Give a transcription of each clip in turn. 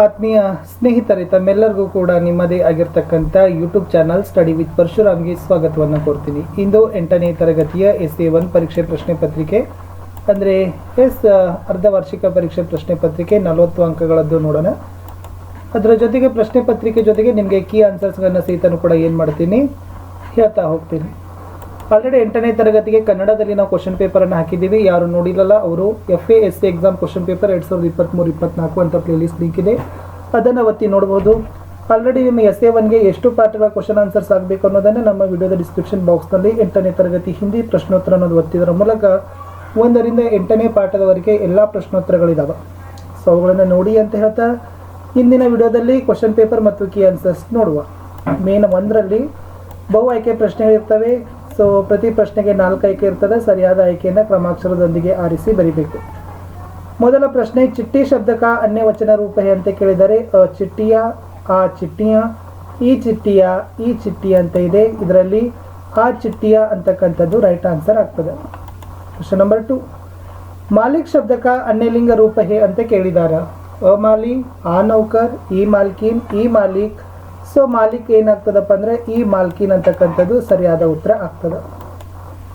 ಆತ್ಮೀಯ ಸ್ನೇಹಿತರೆ, ತಮ್ಮೆಲ್ಲರಿಗೂ ಕೂಡ ನಿಮ್ಮದೇ ಆಗಿರ್ತಕ್ಕಂಥ ಯೂಟ್ಯೂಬ್ ಚಾನಲ್ ಸ್ಟಡಿ ವಿತ್ ಪರಶುರಾಮ್ಗೆ ಸ್ವಾಗತವನ್ನು ಕೋರ್ತೀನಿ. ಇಂದು 8ನೇ ತರಗತಿಯ SA1 ಪರೀಕ್ಷೆ ಪ್ರಶ್ನೆ ಪತ್ರಿಕೆ ಅಂದರೆ ಅರ್ಧವಾರ್ಷಿಕ ಪರೀಕ್ಷೆ ಪ್ರಶ್ನೆ ಪತ್ರಿಕೆ 40 ಅಂಕಗಳದ್ದು ನೋಡೋಣ. ಅದರ ಜೊತೆಗೆ ಪ್ರಶ್ನೆ ಪತ್ರಿಕೆ ಜೊತೆಗೆ ನಿಮಗೆ ಕೀ ಆನ್ಸರ್ಸ್ಗಳನ್ನು ಸಹಿತನೂ ಕೂಡ ಏನು ಮಾಡ್ತೀನಿ ಹೇಳ್ತಾ ಹೋಗ್ತೀನಿ. ಆಲ್ರೆಡಿ 8ನೇ ತರಗತಿಗೆ ಕನ್ನಡದಲ್ಲಿ ನಾವು ಕ್ವಶನ್ ಪೇಪರನ್ನು ಹಾಕಿದ್ದೀವಿ. ಯಾರು ನೋಡಿರಲ್ಲ ಅವರು FA/SC ಎಕ್ಸಾಮ್ ಕ್ವಶನ್ ಪೇಪರ್ 2023-24 ಅಂತ ಪ್ಲೇಲಿಸ್ಟ್ ಲಿಂಕ್ ಇದೆ, ಅದನ್ನು ಒತ್ತಿ ನೋಡ್ಬೋದು. ಆಲ್ರೆಡಿ ನಿಮ್ಮ SA1ಗೆ ಎಷ್ಟು ಪಾಠಗಳ ಕ್ವಶನ್ ಆನ್ಸರ್ಸ್ ಆಗಬೇಕು ಅನ್ನೋದನ್ನು ನಮ್ಮ ವಿಡಿಯೋದ ಡಿಸ್ಕ್ರಿಪ್ಷನ್ ಬಾಕ್ಸ್ನಲ್ಲಿ 8ನೇ ತರಗತಿ ಹಿಂದಿ ಪ್ರಶ್ನೋತ್ತರ ಅನ್ನೋದು ಒತ್ತಿದರ ಮೂಲಕ 1ರಿಂದ 8ನೇ ಪಾಠದವರೆಗೆ ಎಲ್ಲ ಪ್ರಶ್ನೋತ್ತರಗಳಿದ್ದಾವೆ. ಸೊ ಅವುಗಳನ್ನು ನೋಡಿ ಅಂತ ಹೇಳ್ತಾ ಇಂದಿನ ವಿಡಿಯೋದಲ್ಲಿ ಕ್ವಶನ್ ಪೇಪರ್ ಮತ್ತು ಕೀ ಆನ್ಸರ್ಸ್ ನೋಡುವ. ಮೇನ್ 1ರಲ್ಲಿ ಬಹು ಆಯ್ಕೆ ಪ್ರಶ್ನೆಗಳಿರ್ತವೆ. ಸೊ ಪ್ರತಿ ಪ್ರಶ್ನೆಗೆ 4 ಆಯ್ಕೆ ಇರ್ತದೆ. ಸರಿಯಾದ ಆಯ್ಕೆಯನ್ನು ಕ್ರಮಾಕ್ಷರದೊಂದಿಗೆ ಆರಿಸಿ ಬರೀಬೇಕು. ಮೊದಲ ಪ್ರಶ್ನೆ, ಚಿಟ್ಟಿ ಶಬ್ದಕ ಅನ್ಯ ವಚನ ರೂಪ ಅಂತ ಕೇಳಿದರೆ ಚಿಟ್ಟಿಯ, ಆ ಚಿಟ್ಟಿಯ, ಈ ಚಿಟ್ಟಿಯ, ಈ ಚಿಟ್ಟಿಯ ಅಂತ ಇದೆ. ಇದರಲ್ಲಿ ಆ ಚಿಟ್ಟಿಯ ಅಂತಕ್ಕಂಥದ್ದು ರೈಟ್ ಆನ್ಸರ್ ಆಗ್ತದೆ. ಕ್ವಶನ್ ನಂಬರ್ 2, ಮಾಲಿಕ್ ಶಬ್ದಕ ಅನ್ಯಲಿಂಗ ರೂಪ ಅಂತ ಕೇಳಿದಾರ. ಮಾಲಿ, ಆ ನೌಕರ್, ಈ ಮಾಲ್ಕಿನ್, ಈ ಮಾಲಿಕ್. ಸೊ ಮಾಲಿಕ್ ಏನಾಗ್ತದಪ್ಪ ಅಂದರೆ ಈ ಮಾಲ್ಕಿನ್ ಅಂತಕ್ಕಂಥದ್ದು ಸರಿಯಾದ ಉತ್ತರ ಆಗ್ತದೆ.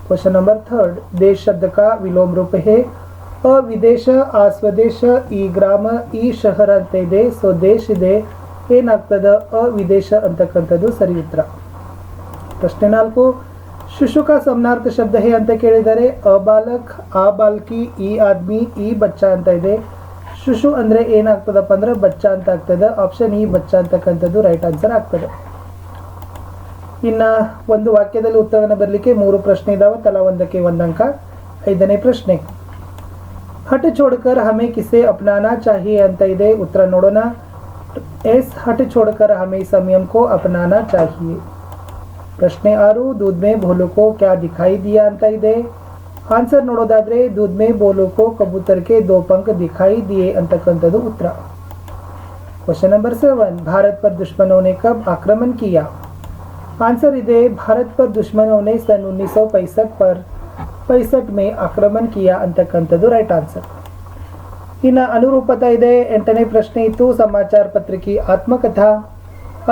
ಕ್ವಶನ್ ನಂಬರ್ 3, ದೇಶ ಶಬ್ದಕ ವಿಲೋಮ ರೂಪ ವಿದೇಶ, ಆ ಸ್ವದೇಶ, ಈ ಗ್ರಾಮ, ಈ ಶಹರ ಅಂತ ಇದೆ. ಸೊ ದೇಶ ಇದೆ, ಏನಾಗ್ತದೆ ವಿದೇಶ ಅಂತಕ್ಕಂಥದ್ದು ಸರಿ ಉತ್ತರ. ಪ್ರಶ್ನೆ 4, ಶಿಶುಕ ಸಮನಾರ್ಥ ಶಬ್ದ ಅಂತ ಕೇಳಿದರೆ ಬಾಲಕ್, ಆ ಬಾಲ್ಕಿ, ಈ ಆದ್ಮಿ, ಈ ಬಚ್ಚ ಅಂತ ಇದೆ. ಶಿಶು ಅಂದರೆ ಏನಾಗ್ತದಪ್ಪ ಅಂದ್ರೆ ಬಚ್ಚ ಅಂತ ಆಗ್ತದೆ. ಆಪ್ಷನ್ ಈ ಬಚ್ಚ ಅಂತಕ್ಕಂಥದ್ದು ರೈಟ್ ಆನ್ಸರ್ ಆಗ್ತದೆ. ಇನ್ನು ಒಂದು ವಾಕ್ಯದಲ್ಲಿ ಉತ್ತರವನ್ನು ಬರಲಿಕ್ಕೆ 3 ಪ್ರಶ್ನೆ ಇದಾವೆ, ತಲಾ ಒಂದಕ್ಕೆ 1 ಅಂಕ. 5ನೇ ಪ್ರಶ್ನೆ, ಹಟ್ ಚೋಡ್ಕರ್ ಹಮೆ ಕಿಸೆ ಅಪ್ನಾನಾ ಚಾಹಿಯೆ ಅಂತ ಇದೆ. ಉತ್ತರ ನೋಡೋಣ. ಹಟ್ ಚೋಡ್ಕರ್ ಹಮೆ ಸಂಯಮ ಕೋ ಅಪ್ನಾನಾ ಚಾಹಿಯೆ. ಪ್ರಶ್ನೆ 6, दूध में भोलू को क्या दिखाई दिया ಅಂತ ಇದೆ. ಆನ್ಸರ್ ನೋಡೋದಾದ್ರೆ दूध में भोलू को कबूतर के 2 पंख दिखाई दिए ಅಂತಕ್ಕಂಥದ್ದು ಉತ್ತರ. ಕ್ವಶನ್ ನಂಬರ್ 7, भारत पर दुश्मनों ने कब आक्रमण किया. आंसर ಇದೆ भारत पर दुश्मनों ने सन 1965 में आक्रमण किया ಅಂತಕ್ಕಂಥದ್ದು ರೈಟ್ ಆನ್ಸರ್. ಇನ್ನು ಅನುರೂಪತಾ ಇದೆ. 8ನೇ ಪ್ರಶ್ನೆ ಇತ್ತು, ಸಮಾಚಾರ ಪತ್ರಿಕೆ ಆತ್ಮಕಥಾ,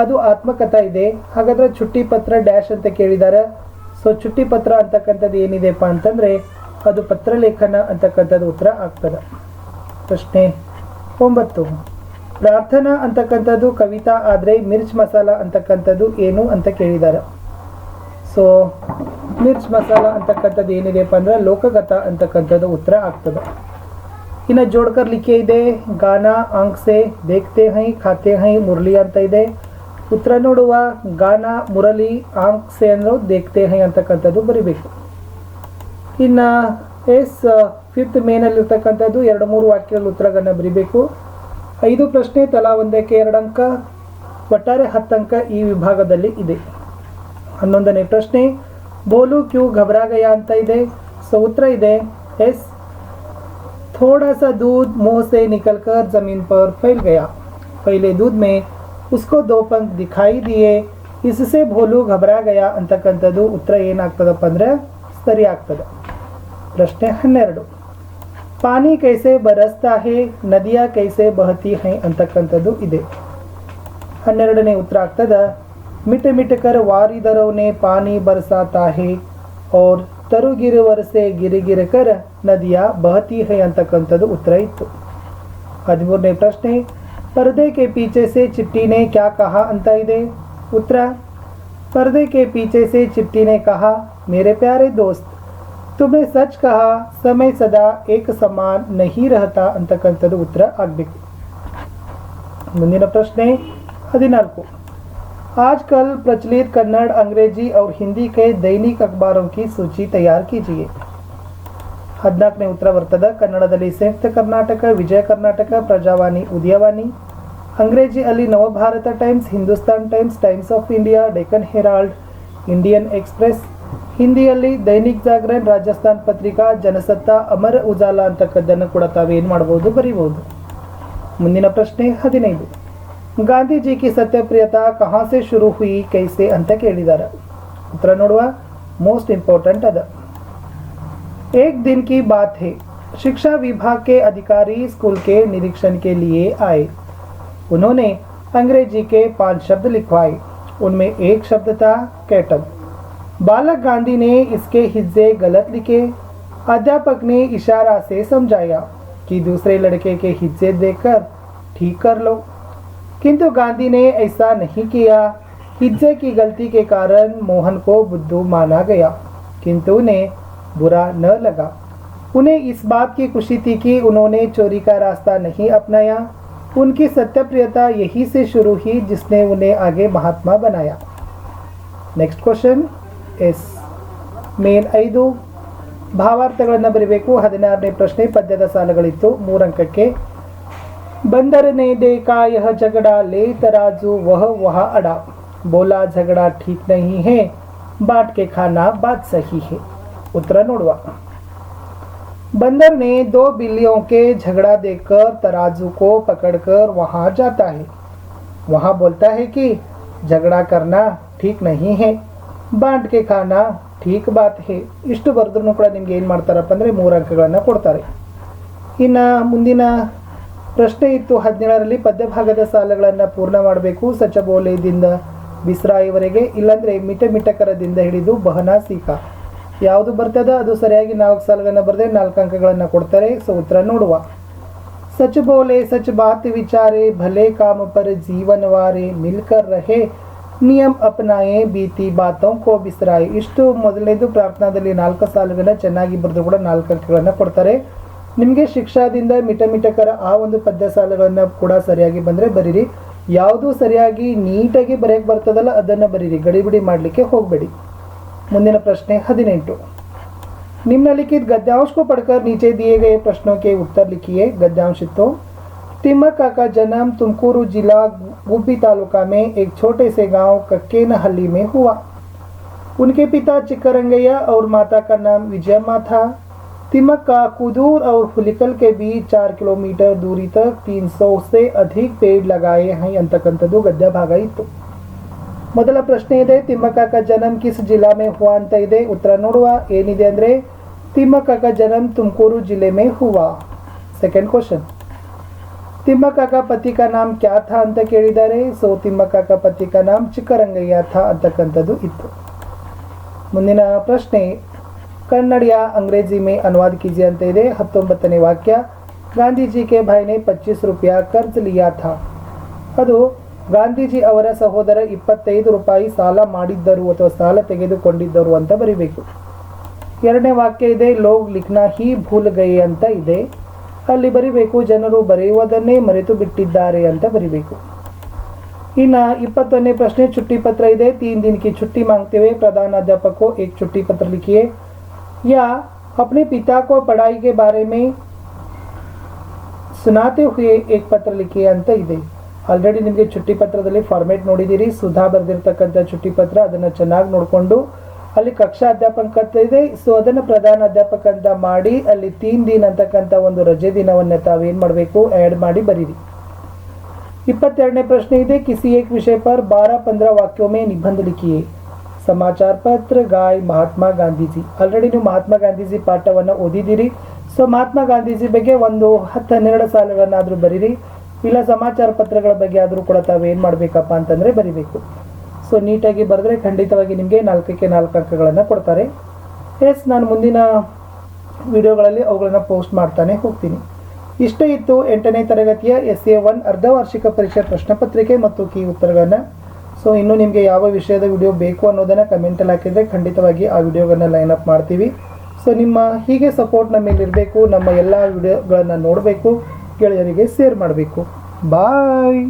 ಅದು ಆತ್ಮಕಥಾ ಇದೆ. ಹಾಗಾದ್ರೆ ಚುಟ್ಟಿ ಪತ್ರ ಡ್ಯಾಶ್ ಅಂತ ಕೇಳಿದ್ದಾರೆ. ಸೊ ಚುಟ್ಟಿ ಪತ್ರ ಅಂತಕ್ಕಂಥದ್ದು ಏನಿದೆಪ್ಪ ಅಂತಂದರೆ ಅದು ಪತ್ರಲೇಖನ ಅಂತಕ್ಕಂಥದ್ದು ಉತ್ತರ ಆಗ್ತದೆ. ಪ್ರಶ್ನೆ 9, ಪ್ರಾರ್ಥನಾ ಅಂತಕ್ಕಂಥದ್ದು ಕವಿತಾ ಆದರೆ ಮಿರ್ಚ್ ಮಸಾಲ ಅಂತಕ್ಕಂಥದ್ದು ಏನು ಅಂತ ಕೇಳಿದ್ದಾರೆ. ಸೊ ಮಿರ್ಚ್ ಮಸಾಲ ಅಂತಕ್ಕಂಥದ್ದು ಏನಿದೆಪ್ಪ ಅಂದರೆ ಲೋಕಗತ ಅಂತಕ್ಕಂಥದ್ದು ಉತ್ತರ ಆಗ್ತದೆ. ಇನ್ನು ಜೋಡ್ಕರ್ ಲಿಖೆ ಇದೆ, ಗಾನಾ ಆಂಕ್ ಸೆ ದೇಖ್ತೆ ಹೈ ಖಾತೆ ಹೈ ಮುರಳಿ ಅಂತ ಇದೆ. ಉತ್ತರ ನೋಡುವ, ಗಾನಾ ಮುರಳಿ ಆಂಕ್ ಸೆ ಅಂದ್ರೆ ದೇಖ್ತೆ ಹೈ ಅಂತಕ್ಕಂಥದ್ದು ಬರಿಬೇಕು. ಇನ್ನು 5th ಮೇನಲ್ಲಿರ್ತಕ್ಕಂಥದ್ದು 2-3 ವಾಕ್ಯಗಳ ಉತ್ತರಗಳನ್ನು ಬರಿಬೇಕು. 5 ಪ್ರಶ್ನೆ, ತಲಾ ಒಂದಕ್ಕೆ 2 ಅಂಕ, ಒಟ್ಟಾರೆ 10 ಅಂಕ ಈ ವಿಭಾಗದಲ್ಲಿ ಇದೆ. 11ನೇ ಪ್ರಶ್ನೆ, ಬೋಲು ಕ್ಯೂ ಘಬರಾ ಗಯಾ ಅಂತ ಇದೆ. ಸೊ ಉತ್ತರ ಇದೆ थोड़ा सा दूध मुंह से निकलकर जमीन पर फैल गया. पहले दूध में उसको 2 पंख दिखाई दिए, इससे भोलू घबरा गया ಅಂತಕ್ಕಂಥದ್ದು ಉತ್ತರ ಏನಾಗ್ತದಪ್ಪ ಅಂದರೆ ಸರಿ ಆಗ್ತದೆ. ಪ್ರಶ್ನೆ 12, ಪಾನಿ ಕೈಸೆ ಬರಸ್ತಾ ಹೇ ನದಿಯಾ ಕೈಸೆ ಬಹತಿ ಹೈ ಅಂತಕ್ಕಂಥದ್ದು ಇದೆ. 12ನೇ ಉತ್ತರ ಆಗ್ತದೆ, ಮಿಟ್ ಮಿಟ್ ಕರ್ ವಾರಿದರವನೇ ಪಾನಿ ಬರಸಾತಾ ಹೇ और तरु गिरवर से गिर गिर कर नदिया बहती है ಅಂತಕ್ಕಂಥದ್ದು ಉತ್ತರ ಇತ್ತು. 13ನೇ ಪ್ರಶ್ನೆ, पर्दे के पीछे से चिट्टी ने क्या कहा ಅಂತ ಇದೆ. ಉತ್ತರ, पर्दे के पीछे से चिट्टी ने कहा, मेरे प्यारे दोस्त तुम्हें सच कहा, समय सदा एक समान नहीं रहता ಅಂತಕ್ಕಂಥದ್ದು ಉತ್ತರ ಆಗಬೇಕು. ಮುಂದಿನ ಪ್ರಶ್ನೆ 14, आजकल प्रचलित कन्नड़, अंग्रेजी और हिंदी के दैनिक अखबारों की सूची तैयार कीजिए. 14ನೇ ಉತ್ತರ ಬರ್ತದೆ. ಕನ್ನಡದಲ್ಲಿ ಸಂಯುಕ್ತ ಕರ್ನಾಟಕ, ವಿಜಯ ಕರ್ನಾಟಕ, ಪ್ರಜಾವಾಣಿ, ಉದಯವಾಣಿ. ಅಂಗ್ರೇಜಿಯಲ್ಲಿ Navbharat Times, Hindustan Times, Times of India, Deccan Herald, Indian Express. ಹಿಂದಿಯಲ್ಲಿ ದೈನಿಕ್ ಜಾಗರಣ, ರಾಜಸ್ಥಾನ್ ಪತ್ರಿಕಾ, ಜನಸತ್ತಾ, ಅಮರ ಉಜಾಲ ಅಂತಕ್ಕದ್ದನ್ನು ಕೂಡ ತಾವೇನು ಮಾಡ್ಬೋದು ಬರೀಬಹುದು. ಮುಂದಿನ ಪ್ರಶ್ನೆ 15, ಗಾಂಧಿ जी की सत्यप्रियता कहाँ से शुरू हुई कैसे ಅಂತ ಕೇಳಿದ್ದಾರೆ. ಉತ್ತರ ನೋಡುವ, ಮೋಸ್ಟ್ ಇಂಪಾರ್ಟೆಂಟ್ ಅದ. एक दिन की बात है, शिक्षा विभाग के अधिकारी स्कूल के निरीक्षण के लिए आए. उन्होंने अंग्रेजी के 5 शब्द लिखवाए। उनमें एक शब्द था कैटल। बालक गांधी ने इसके हिज्जे गलत लिखे। अध्यापक ने इशारा से समझाया कि दूसरे लड़के के हिज्जे देखकर ठीक कर लो, किंतु गांधी ने ऐसा नहीं किया। हिज्जे की गलती के कारण मोहन को बुद्धू माना गया, किंतु उन्हें बुरा न लगा। उन्हें इस बात की खुशी थी कि उन्होंने चोरी का रास्ता नहीं अपनाया। उनकी सत्यप्रियता यही से शुरू हुई जिसने उन्हें आगे महात्मा बनाया। नेक्स्ट क्वेश्चन ಎಸ್ ಮೇನ್ 5 ಭಾವಾರ್ಥಗಳನ್ನು ಬರೀಬೇಕು। 16ನೇ ಪ್ರಶ್ನೆ ಪದ್ಯದ ಸಾಲುಗಳಿತ್ತು 3 ಅಂಕಕ್ಕೆ। बंदर ने देखा यह झगड़ा ले तराजू वह वह अड़ा, बोला झगड़ा ठीक नहीं है बांट के खाना बात सही है। उत्तर नोड़वा। बंदर ने 2 बिल्लियों के झगड़ा देखकर तराजू को पकड़कर वहां जाता है। वहां बोलता है कि झगड़ा करना ठीक नहीं है, ಬಾಂಟ್ ಕೆ ಖಾನಾ ಠೀಕ್ ಬಾತ್ ಹೇ। ಇಷ್ಟು ಬರೆದ್ರೂ ಕೂಡ ನಿಮ್ಗೆ ಏನು ಮಾಡ್ತಾರಪ್ಪ ಅಂದರೆ 3 ಅಂಕಗಳನ್ನು ಕೊಡ್ತಾರೆ। ಇನ್ನು ಮುಂದಿನ ಪ್ರಶ್ನೆ ಇತ್ತು 17ರಲ್ಲಿ ಪದ್ಯಭಾಗದ ಸಾಲುಗಳನ್ನು ಪೂರ್ಣ ಮಾಡಬೇಕು। ಸಚಬೋಲೆದಿಂದ ಬಿಸ್ರಾಯಿವರೆಗೆ, ಇಲ್ಲಾಂದರೆ ಮಿಟಮಿಟಕರದಿಂದ ಹಿಡಿದು ಬಹನಾ ಸೀಕಾ ಯಾವುದು ಬರ್ತದ ಅದು ಸರಿಯಾಗಿ 4 ಸಾಲುಗಳನ್ನು ಬರೆದ್ರೆ 4 ಅಂಕಗಳನ್ನು ಕೊಡ್ತಾರೆ। ಸೊ ಉತ್ತರ ನೋಡುವ। सच बोले सच बात विचारे भले काम पर जीवन वारे मिलकर रहे ನಿಯಮ ಅಪನಾಯೆ ಬೀತಿ ಬಾತೋಂ ಕೋ ಬಿಸ್ರಾಯ್। ಇಷ್ಟು ಮೊದಲನೇದು ಪ್ರಾರ್ಥನಾದಲ್ಲಿ 4 ಸಾಲುಗಳನ್ನ ಚೆನ್ನಾಗಿ ಬರೆದು ಕೂಡ 4 ಅಂಕಗಳನ್ನು ಕೊಡ್ತಾರೆ। ನಿಮಗೆ ಶಿಕ್ಷಾದಿಂದ ಮಿಟಮಿಟಕರ ಆ ಒಂದು ಪದ್ಯ ಸಾಲುಗಳನ್ನು ಕೂಡ ಸರಿಯಾಗಿ ಬಂದರೆ ಬರೀರಿ, ಯಾವುದು ಸರಿಯಾಗಿ ನೀಟಾಗಿ ಬರೆಯಕ್ಕೆ ಬರ್ತದಲ್ಲ ಅದನ್ನು ಬರೀರಿ, ಗಡಿಬಿಡಿ ಮಾಡಲಿಕ್ಕೆ ಹೋಗಬೇಡಿ। ಮುಂದಿನ ಪ್ರಶ್ನೆ 18 निम्नलिखित गद्यांश को पढ़कर नीचे दिए गए प्रश्नों के उत्तर लिखिए। गद्यांश तो तिम्मक्का का जन्म तुमकुरू जिला गुब्बी तालुका में एक छोटे से गांव कक्केनहल्ली में हुआ। उनके पिता चिक्करंगैया और माता का नाम विजयम्मा था। तिम्मक्का कुदूर और हुलिकल के बीच 4 किलोमीटर दूरी तक 300 से अधिक पेड़ लगाए हैं ಅಂತಕ್ಕಂಥದ್ದು ಗದ್ಯ ಭಾಗ ಇತ್ತು। ಮೊದಲ ಪ್ರಶ್ನೆ ಇದೆ, ತಿಮ್ಮಕ್ಕ का जन्म किस जिला में हुआ ಅಂತ ಇದೆ। ಉತ್ತರ ನೋಡುವ। ಏನಿದೆ ಅಂದ್ರೆ तिम्मक्का का जन्म तुमकुरू जिले में हुआ। सेकंड क्वेश्चन, तिम्मक्का का पति का नाम क्या था ಅಂತ ಕೇಳಿದ್ದಾರೆ। ಸೊ ತಿಮ್ಮಕ್ಕ का पति का नाम ಚಿಕ್ಕರಂಗಯ್ಯ था ಅಂತಕ್ಕಂಥದ್ದು ಇತ್ತು। ಮುಂದಿನ ಪ್ರಶ್ನೆ, कन्नड़ या अंग्रेजी में अनुवाद कीजिए ಅಂತ ಇದೆ। 19ನೇ ವಾಕ್ಯ, गांधी जी के भाई ने 25 रुपया कर्ज लिया था। ಅದು ಗಾಂಧೀಜಿ ಅವರ ಸಹೋದರ 25 ರೂಪಾಯಿ ಸಾಲ ಮಾಡಿದ್ದರು ಅಥವಾ ಸಾಲ ತೆಗೆದುಕೊಂಡಿದ್ದರು ಅಂತ ಬರಿಬೇಕು। ಎರಡನೇ ವಾಕ್ಯ ಇದೆ, ಲೋಗ್ ಲಿಖ್ನಾ ಹಿ ಭೂಲ್ ಗಯೆ ಅಂತ ಇದೆ, ಅಲ್ಲಿ ಬರಿಬೇಕು ಜನರು ಬರೆಯುವುದನ್ನೇ ಮರೆತು ಬಿಟ್ಟಿದ್ದಾರೆ ಅಂತ ಬರಿಬೇಕು। ಇನ್ನು 21ನೇ ಪ್ರಶ್ನೆ, छुट्टी पत्र ಇದೆ। 3 दिन की छुट्टी मांगते हुए प्रधानाध्यापक को एक छुट्टी पत्र लिखिए या अपने पिता को पढ़ाई के बारे में सुनाते हुए एक पत्र लिखिए ಅಂತ ಇದೆ। ಆಲ್ರೆಡಿ ನಿಮಗೆ ಚುಟ್ಟಿ ಪತ್ರದಲ್ಲಿ ಫಾರ್ಮೇಟ್ ನೋಡಿದ್ದೀರಿ, ಸುಧಾ ಬರೆದಿರ್ತಕ್ಕಂಥ ಚುಟ್ಟಿ ಪತ್ರ, ಅದನ್ನು ಚೆನ್ನಾಗಿ ನೋಡಿಕೊಂಡು ಅಲ್ಲಿ ಕಕ್ಷಾ ಅಧ್ಯಾಪಕ ಇದೆ, ಸೊ ಅದನ್ನು ಪ್ರಧಾನ ಅಧ್ಯಾಪಕ ಅಂತ ಮಾಡಿ ಅಲ್ಲಿ 3 ದಿನ ಅಂತಕ್ಕಂಥ ಒಂದು ರಜೆ ದಿನವನ್ನು ತಾವೇನು ಮಾಡಬೇಕು, ಆ್ಯಡ್ ಮಾಡಿ ಬರೀರಿ। 22ನೇ ಪ್ರಶ್ನೆ ಇದೆ, किसी एक विषय पर 12-15 वाक्यों में निबंध लिखिए। समाचार पत्र गाय महात्मा गांधीजी। ಆಲ್ರೆಡಿ ನೀವು ಮಹಾತ್ಮ ಗಾಂಧೀಜಿ ಪಾಠವನ್ನು ಓದಿದ್ದೀರಿ, ಸೊ ಮಹಾತ್ಮ ಗಾಂಧೀಜಿ ಬಗ್ಗೆ ಒಂದು 10-12 ಸಾಲುಗಳನ್ನಾದರೂ ಬರೀರಿ, ಇಲ್ಲ ಸಮಾಚಾರ ಪತ್ರಗಳ ಬಗ್ಗೆ ಆದರೂ ಕೂಡ ತಾವೇನು ಮಾಡಬೇಕಪ್ಪ ಅಂತಂದರೆ ಬರಿಬೇಕು। ಸೊ ನೀಟಾಗಿ ಬರೆದ್ರೆ ಖಂಡಿತವಾಗಿ ನಿಮಗೆ 4ಕ್ಕೆ 4 ಅಂಕಗಳನ್ನು ಕೊಡ್ತಾರೆ। ಎಸ್, ನಾನು ಮುಂದಿನ ವಿಡಿಯೋಗಳಲ್ಲಿ ಅವುಗಳನ್ನು ಪೋಸ್ಟ್ ಮಾಡ್ತಾನೆ ಹೋಗ್ತೀನಿ। ಇಷ್ಟೇ ಇತ್ತು 8ನೇ ತರಗತಿಯ SA1 ಅರ್ಧವಾರ್ಷಿಕ ಪರೀಕ್ಷೆ ಪ್ರಶ್ನೆ ಪತ್ರಿಕೆ ಮತ್ತು ಕೀ ಉತ್ತರಗಳನ್ನು। ಸೊ ಇನ್ನೂ ನಿಮಗೆ ಯಾವ ವಿಷಯದ ವಿಡಿಯೋ ಬೇಕು ಅನ್ನೋದನ್ನು ಕಮೆಂಟಲ್ಲಿ ಹಾಕಿದರೆ ಖಂಡಿತವಾಗಿ ಆ ವಿಡಿಯೋಗಳನ್ನು ಲೈನ್ ಅಪ್ ಮಾಡ್ತೀವಿ। ಸೊ ನಿಮ್ಮ ಹೀಗೆ ಸಪೋರ್ಟ್ ನಮ್ಮ ಮೇಲೆ ಇರಬೇಕು, ನಮ್ಮ ಎಲ್ಲ ವಿಡಿಯೋಗಳನ್ನು ನೋಡಬೇಕು, ಗೆಳೆಯರಿಗೆ ಶೇರ್ ಮಾಡಬೇಕು। ಬಾಯ್।